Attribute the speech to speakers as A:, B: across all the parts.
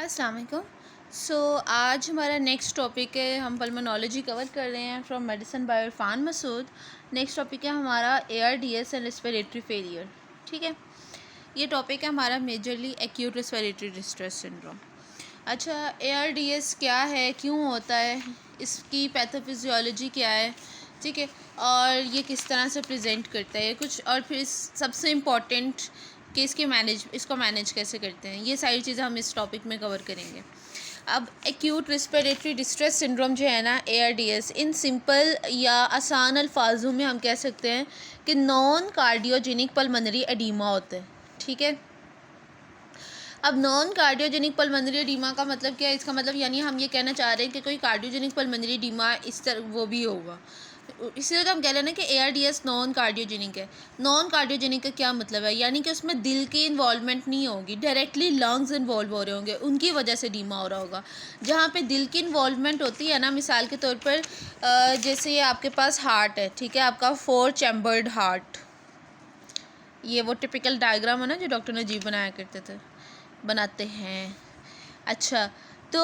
A: अस्सलाम वालेकुम। आज हमारा नेक्स्ट टॉपिक है, हम पल्मोनोलॉजी कवर कर रहे हैं from medicine by Irfan Masood. Next topic है हमारा ARDS एंड रेस्पिरेटरी फेलियर। ठीक है, ये टॉपिक है हमारा majorly acute respiratory distress syndrome. अच्छा, ARDS क्या है, क्यों होता है, इसकी पैथोफिजियोलॉजी क्या है, ठीक है, और ये किस तरह से प्रेजेंट करता है कुछ, और फिर सबसे इम्पॉर्टेंट कि इसको मैनेज कैसे करते हैं, ये सारी चीज़ें हम इस टॉपिक में कवर करेंगे। अब एक्यूट रेस्पिरेटरी डिस्ट्रेस सिंड्रोम जो है ना, ARDS, इन सिंपल या आसान अल्फाजों में हम कह सकते हैं कि नॉन कार्डियोजेनिक पल्मोनरी एडीमा होता है। ठीक है, अब नॉन कार्डियोजेनिक पल्मोनरी एडीमा का मतलब क्या है? इसका मतलब यानी हम ये कहना चाह रहे हैं कि कोई कार्डियोजेनिक पल्मोनरी एडीमा इस तरह वो भी होगा, इसलिए तो हम कह रहे हैं ना कि ARDS नॉन कार्डियोजेनिक है। नॉन कार्डियोजेनिक का क्या मतलब है? यानी कि उसमें दिल की इन्वॉल्वमेंट नहीं होगी, डायरेक्टली लंग्स इन्वॉल्व हो रहे होंगे, उनकी वजह से डीमा हो रहा होगा। जहाँ पे दिल की इन्वॉल्वमेंट होती है ना, मिसाल के तौर पर जैसे ये आपके पास हार्ट है, ठीक है, आपका 4 चैम्बर्ड हार्ट, ये वो टिपिकल डायग्राम है ना जो डॉक्टर नजीब बनाते हैं। अच्छा, तो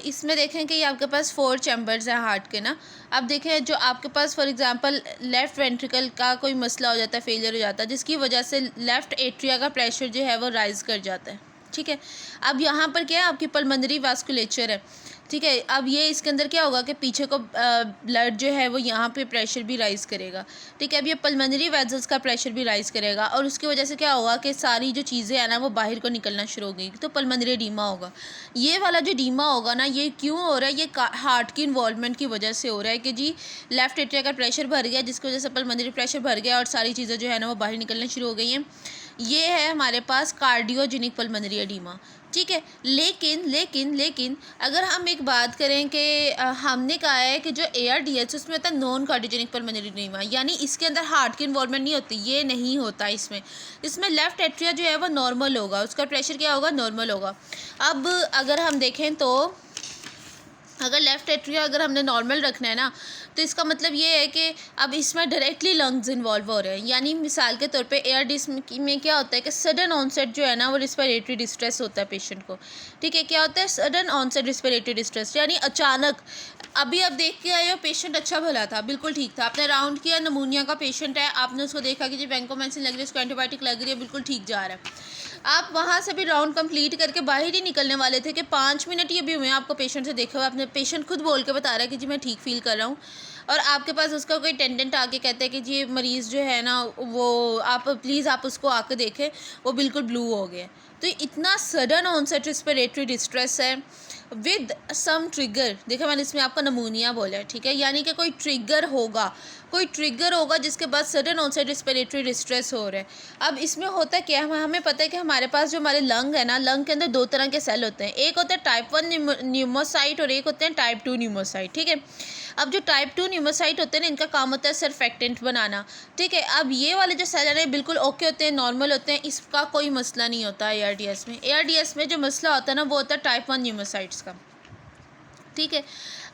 A: इसमें देखें कि ये आपके पास 4 चैम्बर्स हैं हार्ट के ना। अब देखें, जो आपके पास फॉर एग्जांपल लेफ़्ट वेंट्रिकल का कोई मसला हो जाता है, फेलियर हो जाता है, जिसकी वजह से लेफ़्ट एट्रिया का प्रेशर जो है वो राइज़ कर जाता है। ठीक है, अब यहाँ पर क्या है, आपकी पल्मोनरी वास्कुलेचर है। ठीक है, अब ये इसके अंदर क्या होगा कि पीछे को ब्लड जो है वो यहाँ पे प्रेशर भी राइज़ करेगा। ठीक है, अब ये पल्मोनरी वेसल्स का प्रेशर भी राइज़ करेगा, और उसकी वजह से क्या होगा कि सारी जो चीज़ें हैं ना वो बाहर को निकलना शुरू हो गई, तो पल्मोनरी एडीमा होगा। ये वाला जो एडीमा होगा ना, ये क्यों हो रहा है? ये हार्ट की इन्वॉल्वमेंट की वजह से हो रहा है कि जी लेफ़्ट एट्रिया का प्रेशर भर गया, जिसकी वजह से पल्मोनरी प्रेशर भर गया और सारी चीज़ें जो है ना वो बाहर निकलना शुरू हो गई हैं। ये है हमारे पास कार्डियोजेनिक पल्मोनरी एडीमा। ठीक है, लेकिन अगर हम एक बात करें कि हमने कहा है कि जो ARDS उसमें होता है नॉन कार्डियोजेनिक पल्मोनरी एडीमा, यानी इसके अंदर हार्ट की इन्वॉल्वमेंट नहीं होती, ये नहीं होता इसमें लेफ़्ट एट्रिया जो है वो नॉर्मल होगा, उसका प्रेशर क्या होगा? नॉर्मल होगा। अब अगर हम देखें तो अगर लेफ़्ट एट्रिया अगर हमने नॉर्मल रखना है ना, तो इसका मतलब ये है कि अब इसमें डायरेक्टली लंग्स इन्वॉल्व हो रहे हैं। यानी मिसाल के तौर पे ARDS में क्या होता है कि सडन ऑनसेट जो है ना वो रिस्पिरेटरी डिस्ट्रेस होता है पेशेंट को। ठीक है, क्या होता है? सडन ऑनसेट रिस्पिरेटरी डिस्ट्रेस, यानी अचानक अभी आप देख के आए हो, पेशेंट अच्छा भला था, बिल्कुल ठीक था, आपने राउंड किया, नमूनिया का पेशेंट है, आपने उसको देखा कि जी वैंकोमेसिन लग रही है, उसको एंटीबायोटिक लग रही है, बिल्कुल ठीक जा रहा है। आप वहाँ से भी राउंड कंप्लीट करके बाहर ही निकलने वाले थे कि 5 मिनट ही अभी हुए हैं आपको पेशेंट से देखे हुए, आपने पेशेंट खुद बोल के बता रहा है कि जी मैं ठीक फील कर रहा हूँ, और आपके पास उसका कोई अटेंडेंट आके कहता है कि जी मरीज़ जो है ना वो आप प्लीज़ आप उसको आके देखें, वो बिल्कुल ब्लू हो गया। तो इतना सडन ऑनसेट रिस्पिरेटरी डिस्ट्रेस है विद सम ट्रिगर। देखो, मैंने इसमें आपका नमूनिया बोला है, ठीक है, यानी कि कोई ट्रिगर होगा जिसके बाद सडन ऑनसेट रिस्पिरेटरी डिस्ट्रेस हो रहा है। अब इसमें होता क्या है, हमें पता है कि हमारे पास जो हमारे लंग है ना, लंग के अंदर 2 तरह के सेल होते हैं, एक होता है टाइप 1 न्यूमोसाइट और एक होते हैं टाइप 2 न्यूमोसाइट। ठीक है, अब जो टाइप 2 न्यूमोसाइट होते हैं ना, इनका काम होता है सर्फेक्टेंट बनाना। ठीक है, अब ये वाले जो सेल है ना बिल्कुल ओके होते हैं, नॉर्मल होते हैं, इसका कोई मसला नहीं होता ARDS में जो मसला होता है ना वो होता है टाइप 1 न्यूमोसाइट्स का। ठीक है,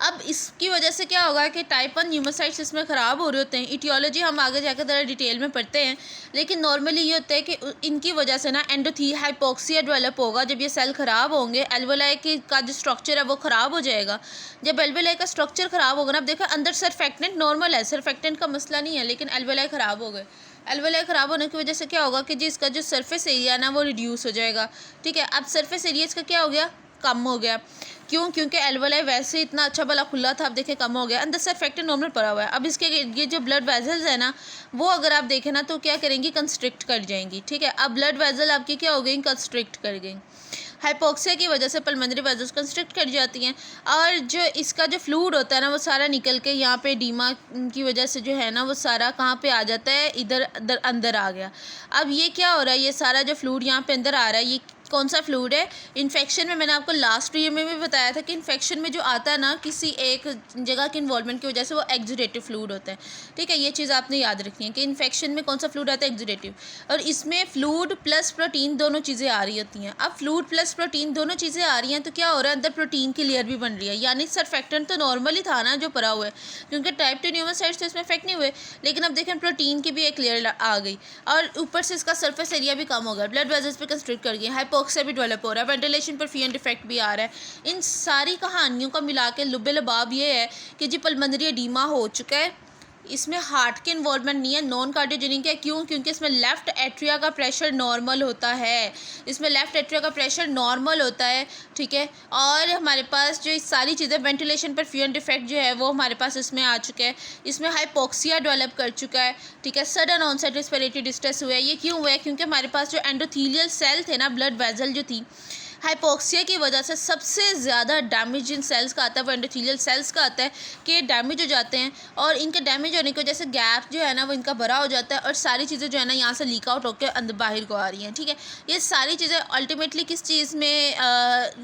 A: अब इसकी वजह से क्या होगा कि टाइप 1 न्यूमोसाइट्स इसमें ख़राब हो रहे होते हैं। इटियोलॉजी हम आगे जाकर ज़रा डिटेल में पढ़ते हैं, लेकिन नॉर्मली ये होता है कि इनकी वजह से ना हाइपोक्सिया डेवलप होगा। जब ये सेल ख़राब होंगे, एल्वेलाई का जो स्ट्रक्चर है वो ख़राब हो जाएगा। जब एल्वेलाई का स्ट्रक्चर ख़राब होगा ना, अब देखो अंदर सरफेक्टेंट नॉर्मल है, सरफेक्टेंट का मसला नहीं है, लेकिन एल्वेलाई ख़राब हो गए। एल्वेलाई ख़राब होने की वजह से क्या होगा कि जी इसका जो सरफेस एरिया ना वो रिड्यूस हो जाएगा। ठीक है, अब सरफेस एरिया इसका क्या हो गया? कम हो गया। क्यों? क्योंकि एल्वेलाई वैसे इतना अच्छा भला खुला था, अब देखें कम हो गया, अंदर सरफेक्टेंट नॉर्मल पड़ा हुआ है। अब इसके ये जो ब्लड वेजल्स है ना, वो अगर आप देखें ना तो क्या करेंगी? कंस्ट्रिक्ट कर जाएंगी। ठीक है, अब ब्लड वेजल आपकी क्या हो गई? कंस्ट्रिक्ट कर गई। हाइपोक्सिया की वजह से पल्मोनरी वेसल्स कंस्ट्रिक्ट कर जाती हैं, और जो इसका जो फ्लूइड होता है ना वो सारा निकल के यहाँ पे डीमा की वजह से जो है ना वो सारा कहाँ पे आ जाता है? इधर अंदर आ गया। अब ये क्या हो रहा है? ये सारा जो फ्लूइड यहाँ पे अंदर आ रहा है, ये कौन सा फ्लूइड है? इन्फेक्शन में मैंने आपको लास्ट ईयर में भी बताया था कि इन्फेक्शन में जो आता है ना किसी एक जगह की इन्वॉल्वमेंट की वजह से, वो एक्सुडेटिव फ्लूइड होता है। ठीक है, ये चीज़ आपने याद रखनी है कि इन्फेक्शन में कौन सा फ्लूइड आता है? एक्सुडेटिव, और इसमें फ्लूइड प्लस प्रोटीन दोनों चीज़ें आ रही होती हैं। अब फ्लूइड प्लस प्रोटीन दोनों चीज़ें आ रही हैं तो क्या हो रहा है? अंदर प्रोटीन की लेयर भी बन रही है, यानी सरफेक्टेंट तो नॉर्मल ही था ना जो पड़ा हुआ है, क्योंकि टाइप 2 न्यूमोसाइट्स तो इसमें इफेक्ट नहीं हुए, लेकिन अब देखें प्रोटीन की भी एक लेयर आ गई, और ऊपर से इसका सरफेस एरिया भी कम हो गया, ब्लड वेसल्स पे कंस्ट्रिक्ट कर गई, हाइपोक्सिया भी डेवलप हो रहा है, वेंटिलेशन पर फी एंड इफेक्ट भी आ रहा है। इन सारी कहानियों का मिला के लुब्बे लबाब ये है कि जी पल्मोनरी एडीमा हो चुका है, इसमें हार्ट के इन्वॉल्वमेंट नहीं है, नॉन कार्डियोजेनिक है। क्यों? क्योंकि इसमें लेफ़्ट एट्रिया का प्रेशर नॉर्मल होता है, इसमें लेफ़्ट एट्रिया का प्रेशर नॉर्मल होता है, ठीक है। और हमारे पास जो सारी चीज़ें वेंटिलेशन पर फी एंड इफेक्ट जो है वो हमारे पास इसमें आ चुका है, इसमें हाइपोक्सिया डेवलप कर चुका है, ठीक है। सडन ऑनसेट रेस्पिरेटरी डिस्ट्रेस हुआ है। ये क्यों हुआ है? क्योंकि हमारे पास जो एंडोथीलियल सेल थे ना, ब्लड वेजल जो थी, हाइपोक्सिया की वजह से सबसे ज़्यादा डैमेज इन सेल्स का आता है, वो एंडोथीलियल सेल्स का आता है कि डैमेज हो जाते हैं, और इनके डैमेज होने की वजह से गैप जो है ना वो इनका बड़ा हो जाता है, और सारी चीज़ें जो है ना यहाँ से लीक आउट होकर अंदर बाहर को आ रही हैं, ठीक है। ये सारी चीज़ें अल्टीमेटली किस चीज़ में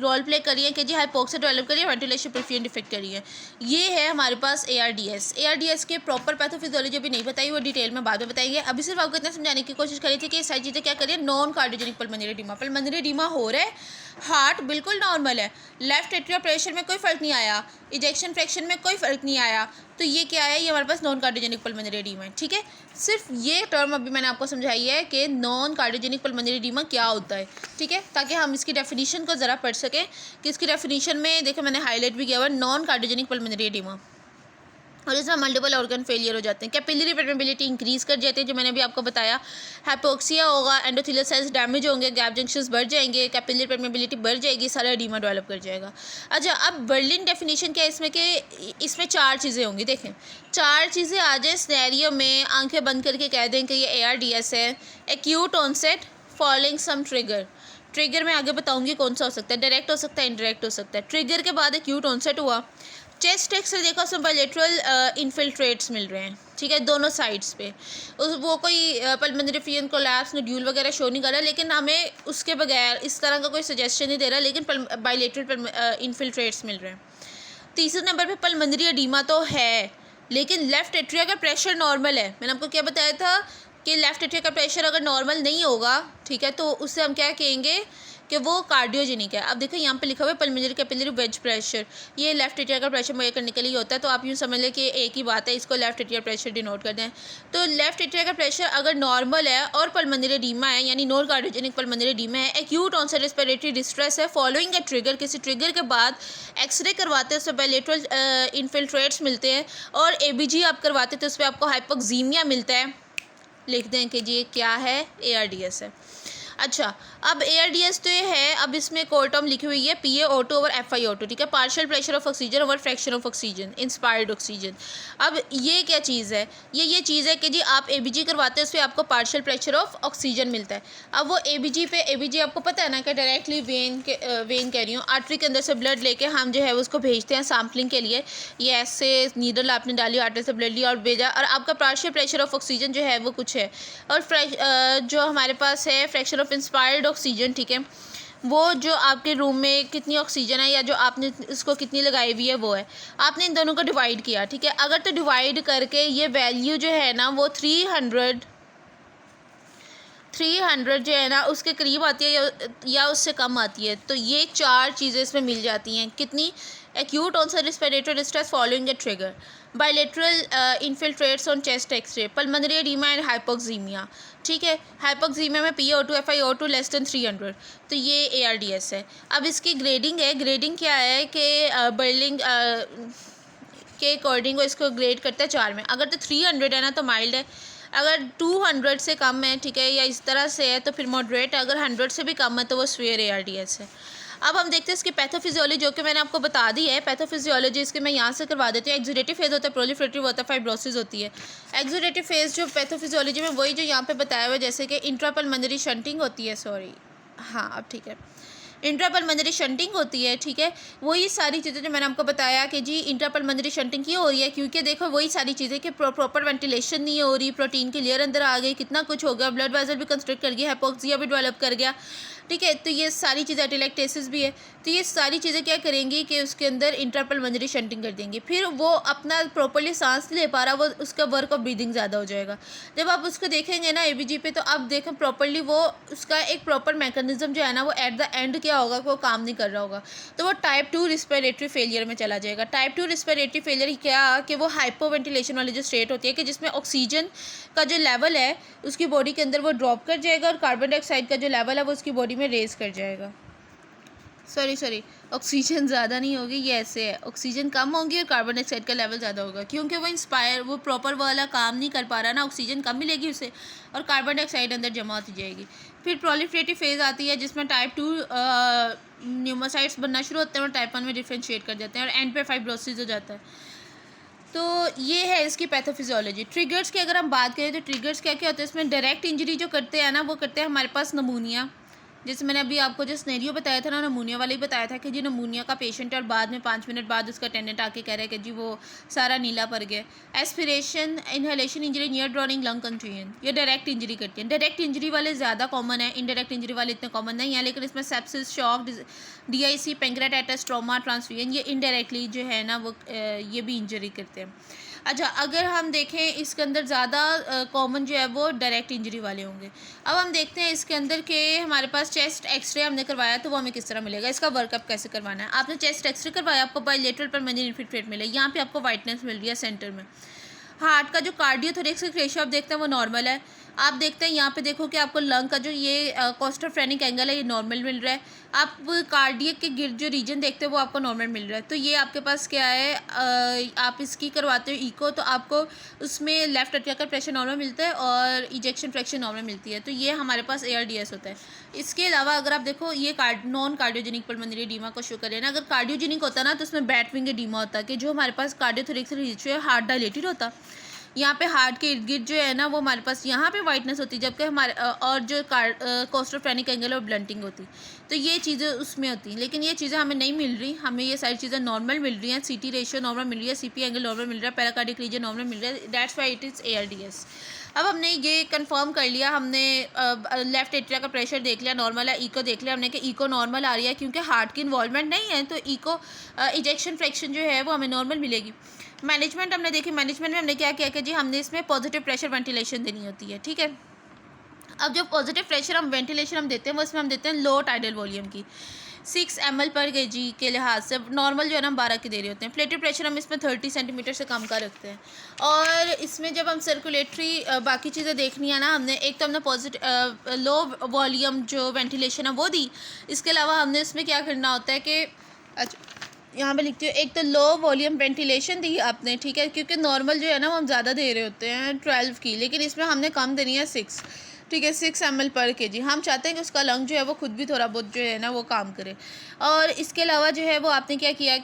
A: रोल प्ले करी है कि जी हाइपोक्सिया डेवलप करी है, वेंटिलेशन पर फी एंड इफेक्ट करी है। ये है हमारे पास ARDS के प्रॉपर पैथोफिजियोलॉजी भी नहीं बताई, वो डिटेल में बाद में बताएंगे। अभी सिर्फ आपको इतना समझाने की कोशिश करी थी कि ये सारी चीज़ें क्या करिए, non cardiogenic pulmonary oedema, pulmonary oedema हो रहा है, हार्ट बिल्कुल नॉर्मल है, लेफ्ट एट्रियल प्रेशर में कोई फ़र्क नहीं आया, इजेक्शन फ्रैक्शन में कोई फ़र्क नहीं आया, तो ये क्या है, ये हमारे पास नॉन कार्डियोजेनिक पल्मोनरी एडीमा है, ठीक है। सिर्फ ये टर्म अभी मैंने आपको समझाई है कि नॉन कार्डियोजेनिक पल्मोनरी एडीमा क्या होता है, ठीक है, ताकि हम इसकी डेफिनेशन को ज़रा पढ़ सकें कि इसकी डेफिनेशन में देखो मैंने हाईलाइट भी किया हुआ है, नॉन कार्डियोजेनिक पल्मोनरी एडीमा, और इसमें मल्टीपल ऑर्गन फेलियर हो जाते हैं, कैपिलरी परमेबिलिटी इंक्रीज़ कर जाती है, जो मैंने भी आपको बताया, हाइपोक्सिया होगा, एंडोथेलियल सेल्स डैमेज होंगे, गैप जंक्शंस बढ़ जाएंगे, कैपिलरी परमेबिलिटी बढ़ जाएगी, सारा एडीमा डेवलप कर जाएगा। अच्छा, अब बर्लिन डेफिनेशन क्या है इसमें कि इसमें 4 चीज़ें होंगी। देखें, 4 चीज़ें आ जाए सिनेरियो में, आंखें बंद करके कह दें कि ये ARDS है, acute onset following some trigger. Trigger मैं आगे बताऊंगी कौन सा हो सकता है, डायरेक्ट हो सकता है, इनडायरेक्ट हो सकता है। ट्रिगर के बाद एक्यूट ऑनसेट हुआ, चेस्ट एक्सरे देखा, उसमें बायलेटरल इन्फिल्ट्रेट्स मिल रहे हैं, ठीक है, दोनों साइड्स पे। वो कोई पल्मोनरी फियन कोलैप्स नोड्यूल वगैरह शो नहीं कर रहा, लेकिन हमें उसके बगैर इस तरह का कोई सजेशन नहीं दे रहा, लेकिन बायलेटरल इन्फिल्ट्रेट्स मिल रहे हैं। तीसरे नंबर पे पल्मोनरी एडीमा तो है, लेकिन लेफ़्ट एट्रिया का प्रेशर नॉर्मल है। मैंने आपको क्या बताया था कि लेफ़्ट एट्रिया का प्रेशर अगर नॉर्मल नहीं होगा, ठीक है, तो उससे हम क्या कहेंगे कि वो कार्डियोजेनिक है। अब देखो यहाँ पे लिखा हुआ है पल्मोनरी कैपिलरी वेज प्रेशर, ये लेफ्ट एट्रिया का प्रेशर मुहैया करने के लिए होता है, तो आप यूँ समझ लें कि एक ही बात है, इसको लेफ्ट एट्रिया प्रेशर डिनोट करते हैं। तो लेफ्ट एट्रिया का प्रेशर अगर नॉर्मल है और पल्मोनरी एडीमा है, यानी नॉन कार्डियोजेनिक पल्मोनरी एडीमा है, एक्यूट ऑनसेट रेस्पिरेटरी डिस्ट्रेस है, फॉलोइंग ए ट्रिगर, किसी ट्रिगर के बाद एक्सरे करवाते हैं, उसमें बायलेटरल इन्फिल्ट्रेट्स मिलते हैं, और ABG आप करवाते थे, उस पर आपको हाइपोक्सीमिया मिलता है, लिख दें कि जी क्या है, ARDS है। अच्छा, अब ARDS तो ये है, अब इसमें कोर टर्म लिखी हुई है PaO2 ओवर FiO2, ठीक है, partial pressure of oxygen over fraction of oxygen, inspired oxygen. अब ये क्या चीज़ है, ये चीज़ है कि जी आप ABG करवाते हैं, उस पर आपको पार्शियल प्रेशर ऑफ ऑक्सीजन मिलता है। अब वो ABG आपको पता है ना कि डायरेक्टली वेन कह रही हूँ, आर्टरी के अंदर से ब्लड लेके हम जो है उसको भेजते हैं सैम्पलिंग के लिए, ये ऐसे नीडल आपने डाली, आर्टरी से ब्लड लिया और भेजा, और आपका पार्शियल प्रेशर ऑफ ऑक्सीजन जो है वो कुछ है, और जो हमारे पास है फ्रैक्शन ऑफ इंस्पायर्ड ऑक्सीजन, ठीक है, वो जो आपके रूम में कितनी ऑक्सीजन है या जो आपने इसको कितनी लगाई हुई है वो है, आपने इन दोनों को डिवाइड किया, ठीक है। अगर तो डिवाइड करके ये वैल्यू जो है ना वो 300 जो है ना उसके करीब आती है या उससे कम आती है, तो ये 4 चीज़ें इसमें मिल जाती हैं। कितनी? Acute onset respiratory distress following a trigger, bilateral infiltrates on chest X-ray, pulmonary oedema and hypoxaemia, ठीक है। हाइपोक्सीमिया में PaO2 FiO2 लेस देन 300, तो ये ARDS है। अब इसकी ग्रेडिंग है, ग्रेडिंग क्या है कि बर्लिंग के अकॉर्डिंग वो इसको ग्रेड करते हैं 4 में। अगर तो 300 है ना तो माइल्ड है, अगर 200 से कम है, ठीक है, या इस तरह से है तो फिर मॉडरेट है, अगर 100 से भी कम है तो वो सीवियर ARDS है। अब हम देखते हैं इसकी पैथोफिजियोलॉजी, जो कि मैंने आपको बता दी है। पैथोफिजियोलॉजी इसके मैं यहाँ से करवा देती हूँ। एक्सुडेटिव फेज होता है, प्रोलिफरेटिव होता है, फाइब्रोसिस होती है। एक्सुडेटिव फेज जो पैथोफिजियोलॉजी में वही जो यहाँ पे बताया हुआ है, जैसे कि इंट्रापल्मोनरी शंटिंग होती है, सॉरी हाँ अब ठीक है, इंट्रापल्मोनरी शंटिंग होती है, ठीक है। वही सारी चीज़ें जो मैंने आपको बताया कि जी इंट्रापल्मोनरी शंटिंग क्यों हो रही है, क्योंकि देखो वही सारी चीज़ें कि प्रॉपर वेंटिलेशन नहीं हो रही, प्रोटीन की लेयर अंदर आ गई, कितना कुछ हो गया, ब्लड वेसल भी कंस्ट्रक्ट कर गया, हाइपोक्सिया भी डेवलप कर गया, ठीक है। तो ये सारी चीज़ें, टेलेक्टेसिस भी है, तो ये सारी चीज़ें क्या करेंगी कि उसके अंदर इंट्रापल्मोनरी शंटिंग कर देंगी, फिर वो अपना प्रॉपरली सांस ले पा रहा, वो उसका वर्क ऑफ ब्रीदिंग ज़्यादा हो जाएगा। जब आप उसको देखेंगे ना ABG पे, तो आप देखें प्रॉपरली वो उसका एक प्रॉपर मैकेनिज्म जो है ना वो एट द एंड क्या होगा कि वो काम नहीं कर रहा होगा, तो वो टाइप 2 रिस्पिरेटरी फेलियर में चला जाएगा। टाइप 2 रिस्पिरेटरी फेलियर क्या कि वो हाइपोवेंटिलेशन वाली जो स्टेट होती है कि जिसमें ऑक्सीजन का जो लेवल है उसकी बॉडी के अंदर वो ड्रॉप कर जाएगा, और कार्बन डाइऑक्साइड का जो लेवल है वो उसकी बॉडी में रेज़ कर जाएगा। सॉरी ऑक्सीजन ज़्यादा नहीं होगी, ये ऐसे है, ऑक्सीजन कम होगी और कार्बन डाइऑक्साइड का लेवल ज़्यादा होगा, क्योंकि वो प्रॉपर वाला काम नहीं कर पा रहा ना, ऑक्सीजन कम मिलेगी उसे और कार्बन डाइऑक्साइड अंदर जमा होती जाएगी। फिर प्रोलिफरेटिव फेज़ आती है जिसमें टाइप 2 न्यूमोसाइट्स बनना शुरू होते हैं और टाइप 1 में डिफ्रेंशिएट कर जाते हैं और एंड पे फाइब्रोसिस हो जाता है। तो ये है इसकी पैथोफिजियोलॉजी। ट्रिगर्स की अगर हम बात करें तो ट्रिगर्स क्या क्या होते हैं इसमें, डायरेक्ट इंजरी जो करते हैं ना वो करते हैं हमारे पास नमूनिया, जैसे मैंने अभी आपको जो स्नेरियो बताया था ना, नमूनिया वाले ही बताया था कि जी नमूनिया का पेशेंट है और बाद में 5 मिनट बाद उसका अटेंडेंट आके कह रहा है कि जी वो सारा नीला पड़ गया। Aspiration inhalation injury, near drowning lung contusion, ये डायरेक्ट इंजरी करती है। डायरेक्ट इंजरी वाले ज़्यादा कॉमन है, इनडायरेक्ट इंजरी वाले इतने कॉमन नहीं है, लेकिन इसमें sepsis, shock, DIC, pancreatitis, trauma, transfusion, ये इनडायरेक्टली जो है ना वो ये भी इंजरी करते हैं। अच्छा, अगर हम देखें इसके अंदर ज़्यादा कॉमन जो है वो डायरेक्ट इंजरी वाले होंगे। अब हम देखते हैं इसके अंदर के हमारे पास चेस्ट एक्सरे हमने करवाया तो वो हमें किस तरह मिलेगा, इसका वर्कअप कैसे करवाना है। आपने चेस्ट एक्सरे करवाया, आपको बायलेटरल परमेनेंट इन्फिल्ट्रेट मिले, यहाँ पे आपको वाइटनेस मिल रही है सेंटर में। हार्ट का जो कार्डियोथोरेक्सिक रेशियो आप देखते हैं वो नॉर्मल है। आप देखते हैं यहाँ पे देखो कि आपको लंग का जो ये कोस्टोफ्रेनिक एंगल है ये नॉर्मल मिल रहा है। आप कार्डियक के गिर जो रीजन देखते हो वो आपको नॉर्मल मिल रहा है। तो ये आपके पास क्या है, आप इसकी करवाते हो इको तो आपको उसमें लेफ्ट एट्रिया का प्रेशर नॉर्मल मिलता है और इजेक्शन फ्रैक्शन नॉर्मल मिलती है। तो ये हमारे पास ARDS होता है। इसके अलावा अगर आप देखो ये नॉन कार्डियोजेनिक पल्मोनरी एडीमा को शो कर लेना। अगर कार्डियोजेनिक होता ना तो उसमें बैट विंग एडीमा होता कि जो हमारे पास कार्डियोथोरेक्सिक रेशियो है हार्ट डायलेटेड होता, यहाँ पे हार्ट के इर्द गिर्द जो है ना वो हमारे पास यहाँ पे वाइटनेस होती, जबकि हमारे और जो कोस्टोफ्रेनिक एंगल और ब्लंटिंग होती। तो ये चीज़ें उसमें होती, लेकिन ये चीज़ें हमें नहीं मिल रही, हमें ये सारी चीज़ें नॉर्मल मिल रही हैं। CT रेशियो नॉर्मल मिल रही है, CP एंगल नॉर्मल मिल रहा है, पैराकार्डिक रीजन नॉर्मल मिल रहा है, that's why it is ARDS। अब हमने ये कंफर्म कर लिया, हमने लेफ्ट एट्रिया का प्रेशर देख लिया नॉर्मल है, इको देख लिया हमने कि इको नॉर्मल आ रही है क्योंकि हार्ट की इन्वॉल्वमेंट नहीं है, तो इको इजेक्शन फ्रैक्शन जो है वो हमें नॉर्मल मिलेगी। मैनेजमेंट हमने देखी, मैनेजमेंट में हमने क्या किया कि जी हमने इसमें पॉजिटिव प्रेशर वेंटिलेशन देनी होती है, ठीक है। अब जो पॉजिटिव प्रेशर हम वेंटिलेशन हम देते हैं वो इसमें हम देते हैं लो टाइडल वॉल्यूम की 6 ml पर kg के लिहाज से, नॉर्मल जो है ना हम 12 के दे रहे होते हैं। प्लेटेड प्रेशर हम इसमें 30 सेंटीमीटर से कम का रखते हैं। और इसमें जब हम सर्कुलेटरी बाकी चीज़ें देखनी है ना, हमने एक तो हमने पॉजिटिव लो वॉल्यूम जो वेंटिलेशन है वो दी। इसके अलावा हमने इसमें क्या करना होता है कि अच्छा यहाँ पे लिखती हूँ, एक तो लो वॉल्यूम वेंटिलेशन दी आपने, ठीक है, क्योंकि नॉर्मल जो है ना वो हम ज़्यादा दे रहे होते हैं 12 की, लेकिन इसमें हमने कम देनी है 6, ठीक है, 6 ml पर kg। हम चाहते हैं कि उसका लंग जो है वो खुद भी थोड़ा बहुत जो है ना वो काम करे। और इसके अलावा जो है वो आपने क्या किया